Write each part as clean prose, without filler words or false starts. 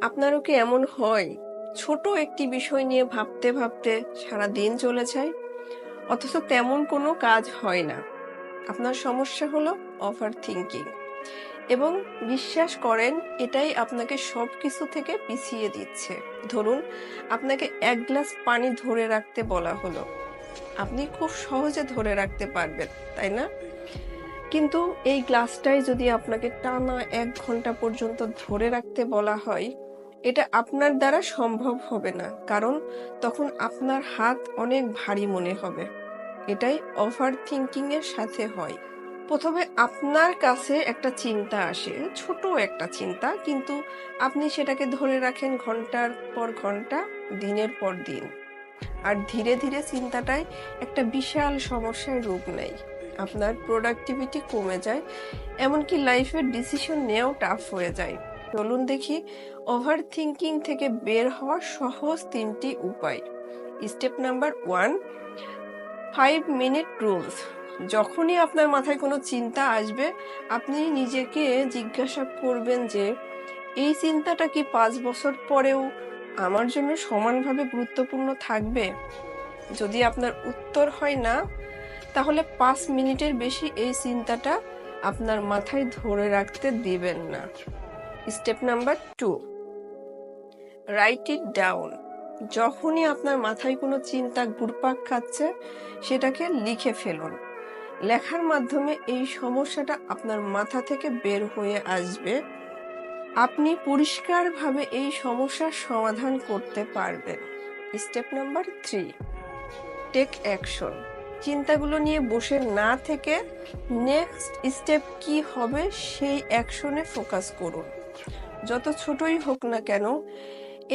আপনারও কি এমন হয়? ছোট একটি বিষয় নিয়ে ভাবতে ভাবতে সারা দিন চলে যায়, অথচ তেমন কোনো কাজ হয় না। আপনার সমস্যা হলো ওভার থিঙ্কিং, এবং বিশ্বাস করেন এটাই আপনাকে সবকিছু থেকে পিছিয়ে দিচ্ছে। ধরুন, আপনাকে এক গ্লাস পানি ধরে রাখতে বলা হলো, আপনি খুব সহজে ধরে রাখতে পারবেন, তাই না? কিন্তু এই গ্লাসটাই যদি আপনাকে টানা 1 ঘন্টা পর্যন্ত ধরে রাখতে বলা হয়, এটা আপনার দ্বারা সম্ভব হবে না, কারণ তখন আপনার হাত অনেক ভারী মনে হবে। এটাই ওভার থিঙ্কিং এর সাথে হয়। প্রথমে আপনার কাছে একটা চিন্তা আসে, ছোট একটা চিন্তা, কিন্তু আপনি সেটাকে ধরে রাখেন ঘন্টার পর ঘন্টা, দিনের পর দিন। আর ধীরে ধীরে চিন্তাটাই একটা বিশাল সমস্যায় রূপ নেয়। আপনার প্রোডাক্টিভিটি কমে যায়, এমনকি লাইফের ডিসিশন নেওয়াও টাফ হয়ে যায়। চলুন দেখি ওভার থিঙ্কিং থেকে বের হওয়ার সহজ 3টি উপায়। Step number 1, 5 minute rules. যখনই আপনার মাথায় কোনো চিন্তা আসবে, আপনি নিজেকে জিজ্ঞাসা করবেন যে এই চিন্তাটা কি 5 বছর পরেও আমার জন্য সমানভাবে গুরুত্বপূর্ণ থাকবে? যদি আপনার উত্তর হয় না, তাহলে 5 মিনিটের বেশি এই চিন্তাটা আপনার মাথায় ধরে রাখতে দিবেন না। Step number 2, right it down. যখনই আপনার মাথায় কোনো চিন্তা ঘুরপাক খাচ্ছে, সেটাকে লিখে ফেলুন। লেখার মাধ্যমে এই সমস্যাটা আপনার মাথা থেকে বের হয়ে আসবে। আপনি পরিষ্কারভাবে এই সমস্যার সমাধান করতে পারবেন। Step number 3, take action. চিন্তাগুলো নিয়ে বসে না থেকে নেক্সট স্টেপ কি হবে সেই অ্যাকশনে ফোকাস করুন। যত ছোটই হোক না কেন,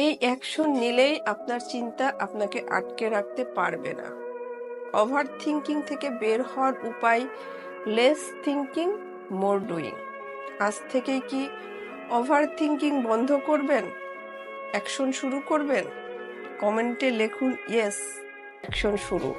এই অ্যাকশন নিলেই আপনার চিন্তা আপনাকে আটকে রাখতে পারবে না। ওভার থিঙ্কিং থেকে বের হওয়ার উপায়, লেস থিঙ্কিং, মোর ডুইং। আজ থেকেই কি ওভার থিঙ্কিং বন্ধ করবেন? অ্যাকশন শুরু করবেন? কমেন্টে লিখুন ইয়েস, অ্যাকশন শুরু।